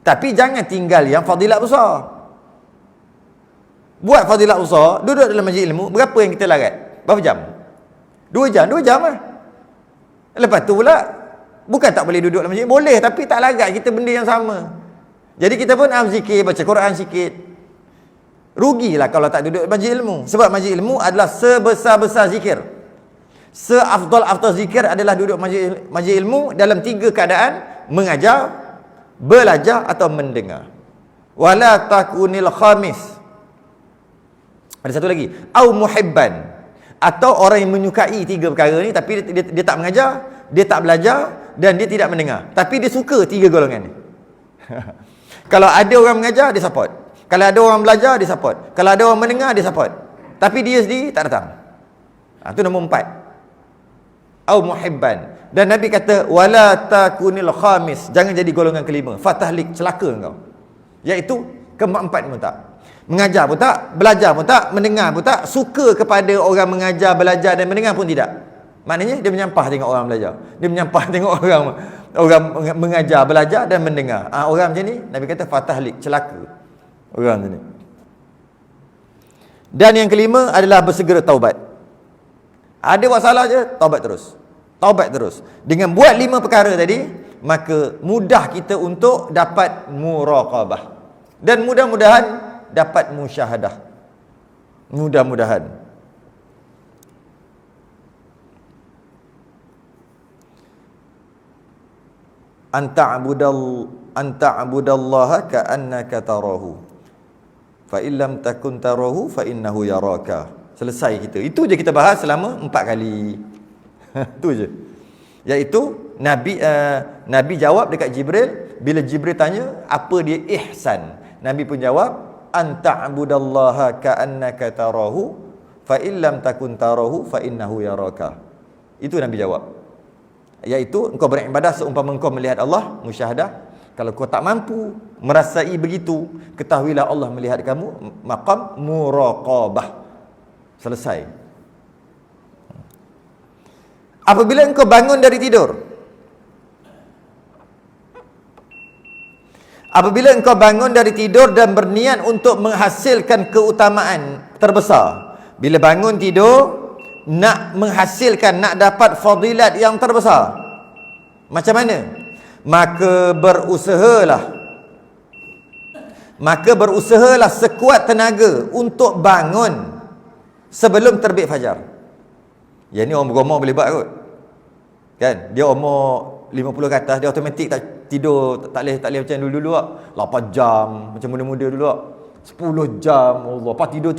Tapi jangan tinggal yang fadilat besar. Buat fadilat besar, duduk dalam majlis ilmu, berapa yang kita larat? Berapa jam? 2 jam lah. Lepas tu pula, bukan tak boleh duduk dalam majlis, boleh, tapi tak larat kita benda yang sama. Jadi kita pun zikir, baca Quran sikit. Rugilah kalau tak duduk majlis ilmu. Sebab majlis ilmu adalah sebesar-besar zikir. Seafdal zikir adalah duduk majlis ilmu dalam 3 keadaan: mengajar, belajar atau mendengar. Wala takunil khamis. Ada satu lagi, au muhibban, atau orang yang menyukai 3 perkara ni, tapi dia tak mengajar, dia tak belajar dan dia tidak mendengar, tapi dia suka 3 golongan ni. Kalau ada orang mengajar, dia support. Kalau ada orang belajar, dia support. Kalau ada orang mendengar, dia support. Tapi dia sendiri tak datang. Itu nombor 4. Au muhibban. Dan Nabi kata wala takunil khamis, jangan jadi golongan kelima, fatahlik, celaka engkau. Iaitu keempat pun tak. Mengajar pun tak, belajar pun tak, mendengar pun tak, suka kepada orang mengajar, belajar dan mendengar pun tidak. Maknanya dia menyampah tengok orang belajar. Dia menyampah tengok orang mengajar, belajar dan mendengar. Orang macam ni Nabi kata fatahlik, celaka. Orang macam ni. Dan yang kelima adalah bersegera taubat. Ada buat salah je, taubat terus. Taubat terus. Dengan buat 5 perkara tadi, maka mudah kita untuk dapat muraqabah. Dan mudah-mudahan dapat musyahadah. Mudah-mudahan. Anta'budallaha ka'annaka tarahu. Fa illam takun tarahu fa innahu yaraka. Selesai kita. Itu je kita bahas selama 4 kali. Itu je. Iaitu Nabi jawab dekat Jibril. Bila Jibril tanya apa dia ihsan, Nabi pun jawab, anta'budallaha ka'annaka tarahu fa illam takun tarahu fa innahu yaraka. Itu Nabi jawab. Iaitu engkau beribadah seumpama engkau melihat Allah, musyahadah. Kalau kau tak mampu merasai begitu, ketahuilah Allah melihat kamu, maqam muraqabah. Selesai. Apabila engkau bangun dari tidur, apabila engkau bangun dari tidur dan berniat untuk menghasilkan keutamaan terbesar, bila bangun tidur nak menghasilkan, nak dapat fadilat yang terbesar, macam mana? Maka berusahalah sekuat tenaga untuk bangun sebelum terbit fajar. Yang ni orang berumur boleh buat kot. Kan? Dia umur 50 ke atas, dia automatik tak tidur, tak boleh macam dulu-dulu lah. 8 jam macam muda-muda dulu lah. 10 jam, Allah, pas tidur.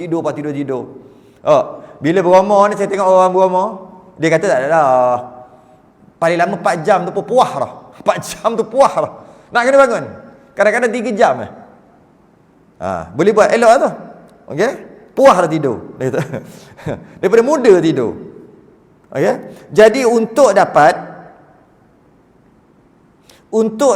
Oh, bila berumur ni saya tengok orang berumur, dia kata tak ada dah. Paling lama 4 jam tu pun puas dah. 4 jam tu puas dah. Nak kena bangun. Kadang-kadang 3 jam boleh buat, elok lah tu. Okey? Puas dah tidur. Daripada muda tidur. Okey? Jadi untuk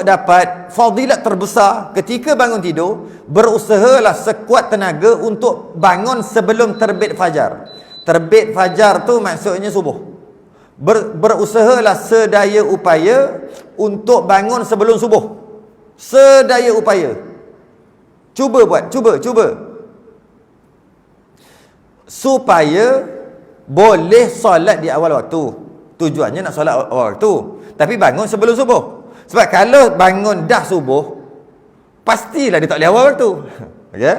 dapat fadilat terbesar ketika bangun tidur, berusahalah sekuat tenaga untuk bangun sebelum terbit fajar. Terbit fajar tu maksudnya subuh. Berusahalah sedaya upaya untuk bangun sebelum subuh. Sedaya upaya. Cuba buat, cuba. Supaya boleh solat di awal waktu. Tujuannya nak solat awal waktu. Tapi bangun sebelum subuh. Sebab kalau bangun dah subuh, pastilah dia tak boleh awal waktu. Okey?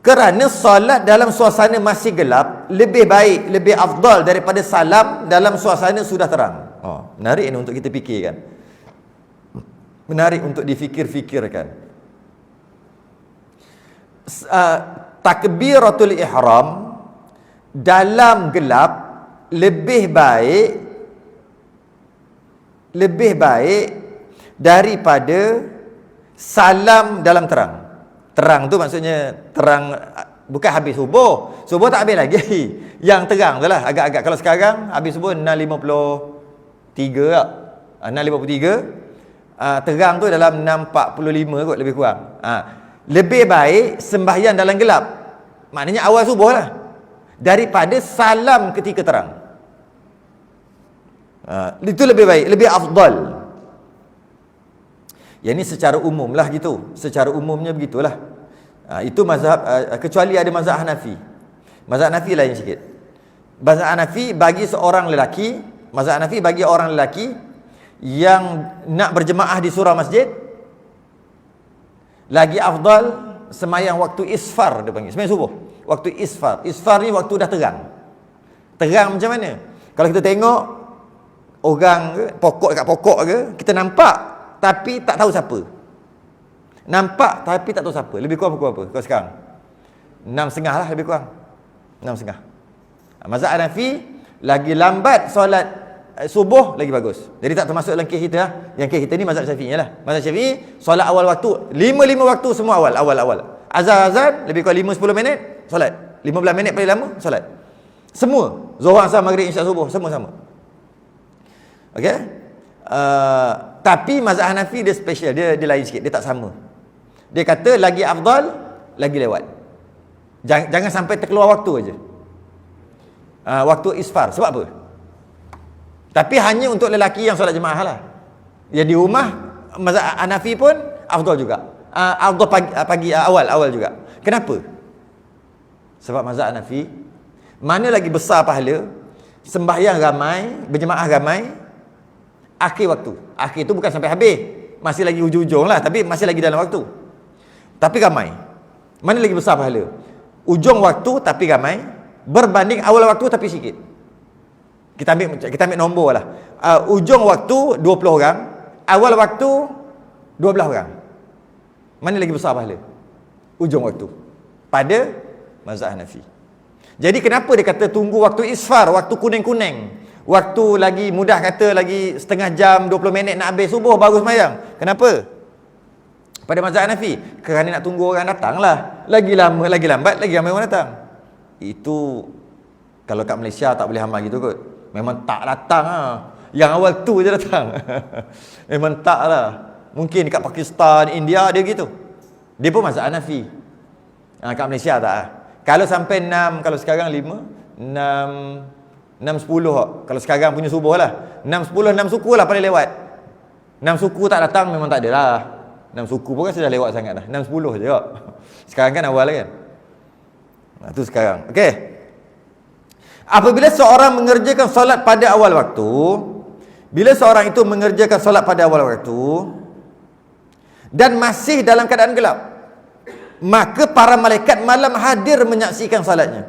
Kerana solat dalam suasana masih gelap lebih baik, lebih afdal daripada salam dalam suasana sudah terang. Menarik ini untuk kita fikirkan. Menarik untuk difikir-fikirkan. Takbiratul ihram dalam gelap lebih baik daripada salam dalam terang. Terang tu maksudnya terang, bukan habis subuh. Subuh tak habis lagi. Yang terang tu lah. Agak-agak. Kalau sekarang habis subuh 6.53 tak? 6.53. Terang tu dalam 6.45 kot lebih kurang. Lebih baik sembahyang dalam gelap. Maknanya awal subuh lah. Daripada salam ketika terang. Itu lebih baik. Lebih afdal. Yang ni secara umum lah gitu. Secara umumnya begitulah. Itu mazhab, kecuali ada mazhab Hanafi. Mazhab Hanafi lain sikit. Mazhab Hanafi bagi seorang lelaki, mazhab Hanafi bagi orang lelaki yang nak berjemaah di surau masjid, lagi afdal semayang waktu isfar, dia panggil. Semayang subuh. Waktu isfar. Isfar ni waktu dah terang. Terang macam mana? Kalau kita tengok orang ke, pokok dekat pokok ke, kita nampak tapi tak tahu siapa. Nampak tapi tak tahu siapa. Lebih kurang pukul apa kalau sekarang? 6.30 lah lebih kurang. 6.30. Mazhab Hanafi lagi lambat solat subuh lagi bagus. Jadi tak termasuk dalam kes kita lah. Yang kes kita ni mazhab Syafi'i lah. Mazhab Syafi'i solat awal waktu. 5 waktu semua awal. Azan lebih kurang 5-10 minit solat. 15 minit paling lama solat. Semua. Zuhur, Asar, Maghrib, Isyak, Subuh semua sama. Okey? Tapi mazhab Hanafi dia special, dia lain sikit, dia tak sama. Dia kata lagi afdal, lagi lewat. Jangan sampai terkeluar waktu aja. Waktu isfar. Sebab apa? Tapi hanya untuk lelaki yang solat jemaah lah. Yang di rumah mazhab Hanafi pun afdal juga. Afdal pagi awal juga. Kenapa? Sebab mazhab Hanafi mana lagi besar pahala sembahyang ramai, berjemaah ramai akhir waktu. Akhir tu bukan sampai habis, masih lagi hujung-hujung lah, tapi masih lagi dalam waktu. Tapi ramai. Mana lagi besar pahala? Ujung waktu tapi ramai berbanding awal waktu tapi sikit. Kita ambil nombor lah. Ujung waktu 20 orang, awal waktu 12 orang. Mana lagi besar pahala? Ujung waktu pada mazhab Hanafi. Jadi kenapa dia kata tunggu waktu isfar, waktu kuning-kuning, waktu lagi mudah kata lagi setengah jam 20 minit nak habis subuh baru sembahyang? Kenapa? Pada mazhab Hanafi, kerana nak tunggu orang datang lah. Lagi lama, lagi lambat, lagi ramai orang datang. Itu kalau kat Malaysia tak boleh amal gitu kot. Memang tak datang lah. Yang awal tu je datang. Memang tak lah. Mungkin dekat Pakistan, India dia gitu. Dia pun mazhab Hanafi. Kat Malaysia tak lah. Kalau sampai 6, kalau sekarang 5, 6, 10. Kalau sekarang punya subuh lah. 6, 10, 6 suku lah paling lewat. 6 suku tak datang memang tak ada lah. 6 suku pun kan sudah lewat sangat dah. 6, 10 je kok. Sekarang kan awal kan. Itu sekarang. Okey. Apabila seorang mengerjakan solat pada awal waktu, bila seorang itu mengerjakan solat pada awal waktu dan masih dalam keadaan gelap, maka para malaikat malam hadir menyaksikan salatnya.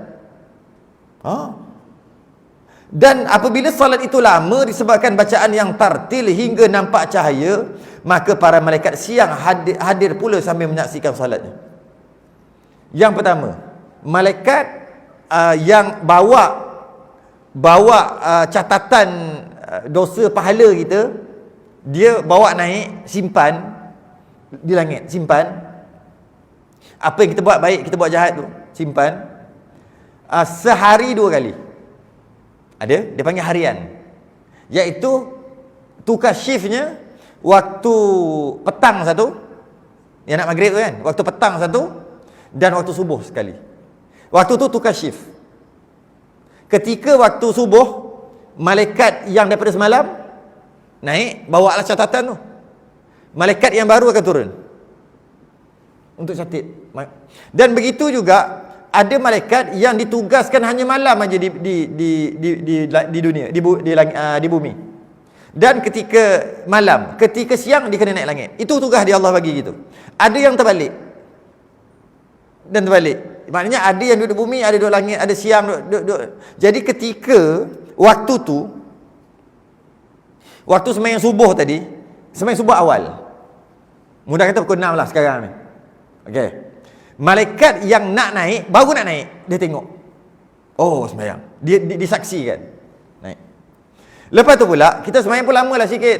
Dan apabila salat itu lama disebabkan bacaan yang tartil hingga nampak cahaya, maka para malaikat siang hadir pula sambil menyaksikan salatnya. Yang pertama, malaikat yang bawa catatan dosa pahala kita, dia bawa naik, simpan di langit, simpan. Apa yang kita buat baik, kita buat jahat tu, simpan. Sehari 2 kali. Ada, dia panggil harian. Iaitu tukar shiftnya waktu petang satu, yang nak maghrib tu kan, waktu petang satu, dan waktu subuh sekali. Waktu tu tukar shift. Ketika waktu subuh, malaikat yang daripada semalam naik, bawa lah catatan tu. Malaikat yang baru akan turun untuk catat. Dan begitu juga ada malaikat yang ditugaskan hanya malam aja di dunia, di bumi. Dan ketika malam, ketika siang dia kena naik langit. Itu tugas dia, Allah bagi gitu. Ada yang terbalik. Dan terbalik. Maknanya ada yang duduk bumi, ada duduk langit, ada siang duduk. Jadi ketika waktu tu, waktu sembahyang subuh tadi, sembahyang subuh awal, mudah kata pukul 6 lah sekarang ni. Okey. Malaikat yang nak naik, baru nak naik, dia tengok. Oh, sembahyang. Dia disaksikan. Naik. Lepas tu pula, kita sembahyang pun lamalah sikit.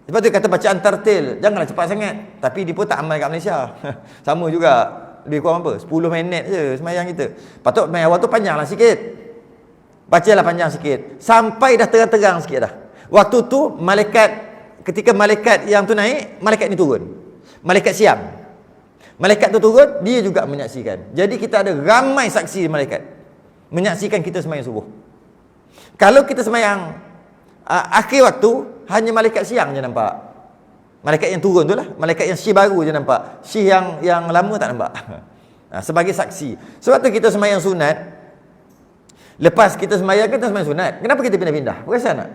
Lepas tu kata bacaan tartil, janganlah cepat sangat. Tapi dia pun tak amal kat Malaysia. Sama juga. Lebih kurang apa? 10 minit je sembahyang kita. Patut sembahyang awal tu panjanglah sikit. Bacalah panjang sikit. Sampai dah terang-terang sikit dah. Waktu tu, ketika malaikat yang tu naik, malaikat ni turun. Malaikat siang. Malaikat tu turun, dia juga menyaksikan. Jadi kita ada ramai saksi malaikat menyaksikan kita sembahyang subuh. Kalau kita sembahyang akhir waktu, hanya malaikat siang je nampak. Malaikat yang turun tu lah, malaikat yang syih baru je nampak. Syih yang lama tak nampak. Sebagai saksi. Sebab tu kita sembahyang sunat, lepas kita sembahyang, kita sembahyang sunat, kenapa kita pindah-pindah? Perasan tak?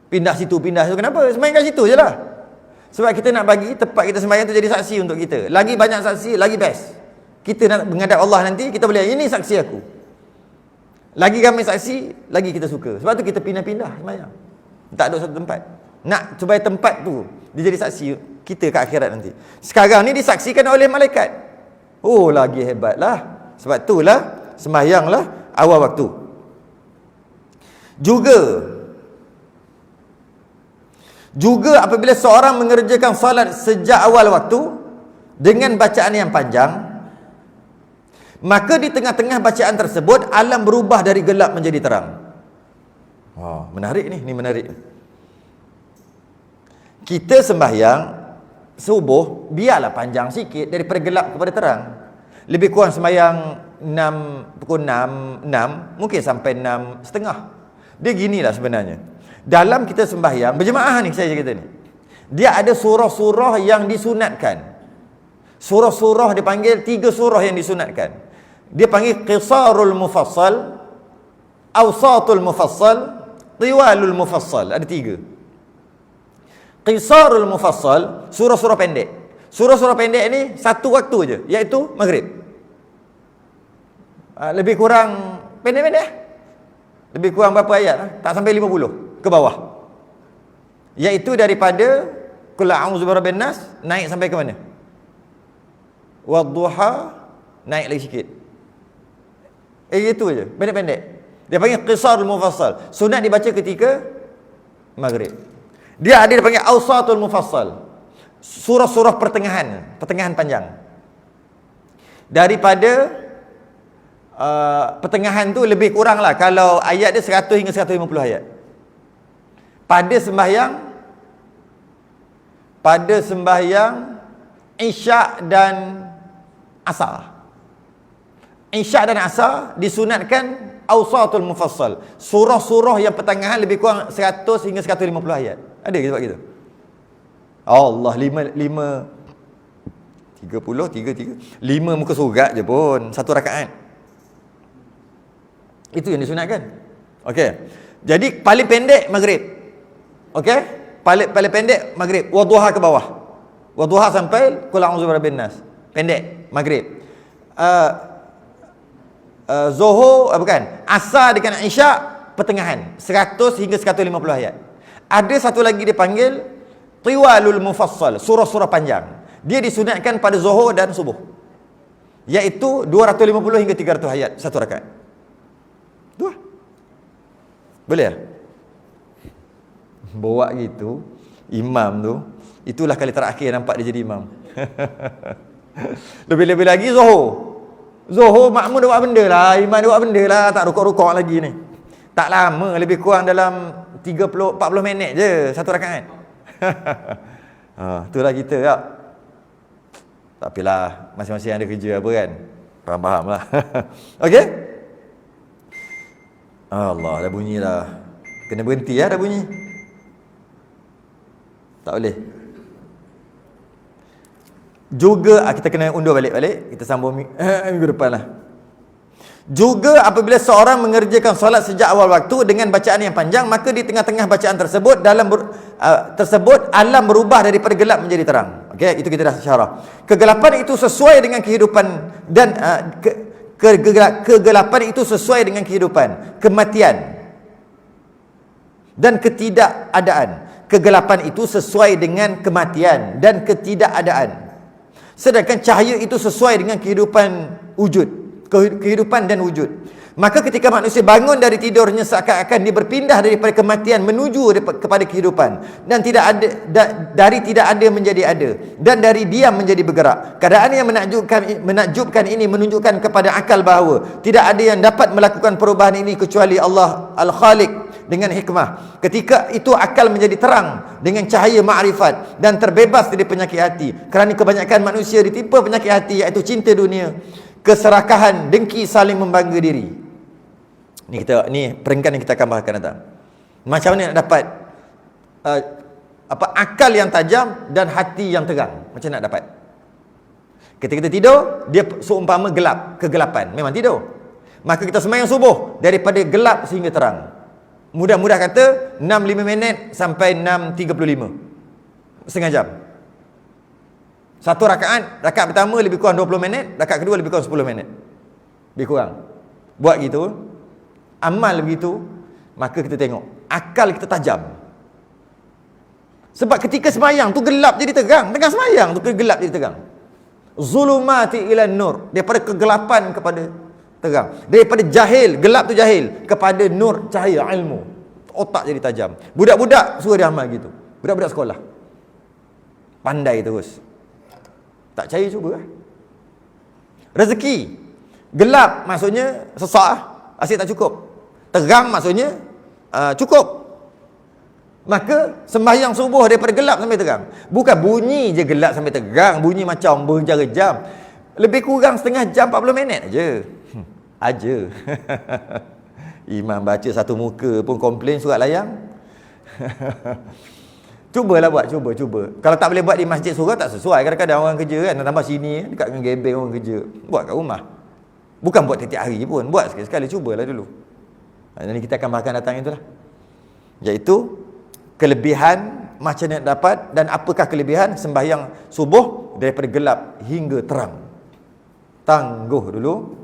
Pindah situ, kenapa? Sembahyang kat situ je lah. Sebab kita nak bagi tempat kita sembahyang tu jadi saksi untuk kita. Lagi banyak saksi, lagi best. Kita nak menghadap Allah nanti, kita boleh, ini saksi aku. Lagi ramai saksi, lagi kita suka. Sebab tu kita pindah-pindah sembahyang. Tak ada satu tempat. Nak supaya tempat tu dia jadi saksi kita kat akhirat nanti. Sekarang ni disaksikan oleh malaikat. Oh, lagi hebatlah. Sebab itulah sembahyanglah awal waktu. Juga apabila seorang mengerjakan salat sejak awal waktu dengan bacaan yang panjang, maka di tengah-tengah bacaan tersebut alam berubah dari gelap menjadi terang. Menarik ni menarik. Kita sembahyang subuh biarlah panjang sikit daripada gelap kepada terang. Lebih kurang sembahyang pukul 6, mungkin sampai 6:30. Dia ginilah sebenarnya. Dalam kita sembahyang berjemaah ni, saya kata ni, dia ada surah-surah yang disunatkan. Surah-surah dipanggil 3 surah yang disunatkan. Dia panggil qisarul mufassal, awsatul mufassal, tiwalul mufassal. Ada 3. Qisarul mufassal, surah-surah pendek. Surah-surah pendek ni satu waktu je, iaitu maghrib. Lebih kurang pendek-pendek. Lebih kurang berapa ayat? Tak sampai 50 ke bawah. Iaitu daripada qul a'udzu birabbin nas naik sampai ke mana? Wadduha, naik lagi sikit. Itu je, pendek-pendek. Dia panggil qisarul mufassal. Sunat dibaca ketika maghrib. Dia panggil awsatul mufassal. Surah-surah pertengahan panjang. Daripada pertengahan tu lebih kurang lah. Kalau ayat dia 100 hingga 150 ayat. Pada sembahyang Isyak dan Asar. Isyak dan Asar disunatkan awsatul mufassal. Surah-surah yang pertengahan lebih kurang 100 hingga 150 ayat. Ada ke sebab gitu? Allah, 5 muka surat je pun, satu rakaat. Itu yang disunatkan. Okey. Jadi paling pendek maghrib. Okey? Paling pendek maghrib, wadduha ke bawah. Wadduha sampai qul a'udzu birabbin nas. Pendek maghrib. Zuhur bukan. Asar dengan Isyak pertengahan, 100 hingga 150 ayat. Ada satu lagi dipanggil tiwalul mufassal, surah-surah panjang. Dia disunatkan pada zuhur dan subuh, iaitu 250 hingga 300 ayat satu rakaat. Dua. Boleh ya? Bawa gitu imam tu, itulah kali terakhir nampak dia jadi imam. Lebih-lebih lagi Zuhur makmum dia buat benda lah, imam dia buat benda lah, tak rukuk-rukuk lagi ni. Tak lama, lebih kurang dalam 40 minit je satu rakaat. Itulah kita tak. Tak apalah, masing-masing ada kerja apa kan. Faham lah. Okey? Allah, dah bunyi dah. Kena berhenti dah bunyi. Tak boleh. Juga kita kena undur balik. Kita sambung minggu depan lah. Juga apabila seorang mengerjakan solat sejak awal waktu dengan bacaan yang panjang, maka di tengah-tengah bacaan tersebut alam berubah daripada gelap menjadi terang. Okey, itu kita dah syarah. Kegelapan itu sesuai dengan kehidupan dan kegelapan itu sesuai dengan kehidupan, kematian dan ketidakadaan. Kegelapan itu sesuai dengan kematian dan ketidakadaan. Sedangkan cahaya itu sesuai dengan kehidupan dan wujud. Maka ketika manusia bangun dari tidurnya, seakan-akan dia berpindah daripada kematian menuju kepada kehidupan, dan dari tidak ada menjadi ada, dan dari diam menjadi bergerak. Keadaan yang menakjubkan ini menunjukkan kepada akal bahawa tidak ada yang dapat melakukan perubahan ini kecuali Allah Al-Khaliq dengan hikmah. Ketika itu akal menjadi terang dengan cahaya makrifat dan terbebas dari penyakit hati. Kerana kebanyakan manusia ditimpa penyakit hati, iaitu cinta dunia, keserakahan, dengki, saling membangga diri. Ni peringkat yang kita akan bahaskan datang. Macam mana nak dapat akal yang tajam dan hati yang terang? Macam nak dapat? Ketika kita tidur, dia seumpama kegelapan. Memang tidur. Maka kita sembahyang subuh daripada gelap sehingga terang. Mudah-mudah kata 6.5 minit sampai 6.35. Setengah jam. Satu rakaat pertama lebih kurang 20 minit, rakaat kedua lebih kurang 10 minit. Lebih kurang. Buat gitu, amal begitu, maka kita tengok akal kita tajam. Sebab ketika sembahyang tu gelap jadi terang, tengah sembahyang tu gelap jadi terang. Zulumati ila nur, daripada kegelapan kepada terang, daripada jahil, gelap tu jahil, kepada nur, cahaya ilmu. Otak jadi tajam. Budak-budak suruh dia amal gitu. Budak-budak sekolah pandai terus. Tak percaya cuba lah. Rezeki gelap maksudnya sesak lah, asyik tak cukup. Terang maksudnya cukup. Maka sembahyang subuh daripada gelap sampai terang. Bukan bunyi je gelap sampai terang, bunyi macam berjam-jam. Lebih kurang setengah jam, 40 minit aja. Aja. Imam baca satu muka pun komplain surat layang. Cubalah buat, cuba. Kalau tak boleh buat di masjid surau tak sesuai. Kadang-kadang orang kerja kan, tambah sini dekat dengan gebeng orang kerja. Buat kat rumah. Bukan buat setiap hari pun, buat sekali-sekali, cubalah dulu. Nanti kita akan bahkan datang itulah. Iaitu kelebihan macam mana dapat, dan apakah kelebihan sembahyang subuh daripada gelap hingga terang. Tangguh dulu.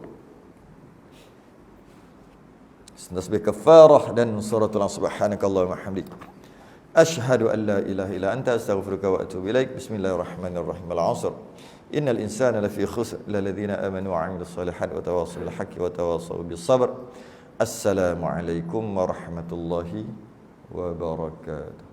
Tasbih kafarah dan suratul subhanakallahumma hamdik. Asyhadu an la ilaha illa anta astaghfiruka wa atubu ilaik. Bismillahirrahmanirrahim. Al-'asr. Innal insana lafi khusr illa alladhina amanu wa 'amilus solihat wa tawassaw bil haqqi wa tawassaw bis sabr. Assalamualaikum warahmatullahi wabarakatuh.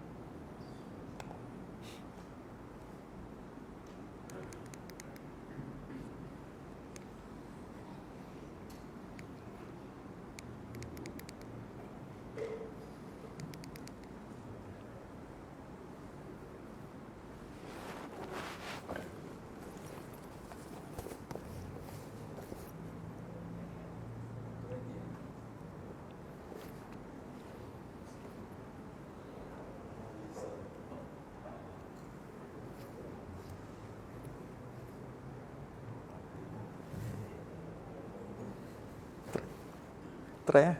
Try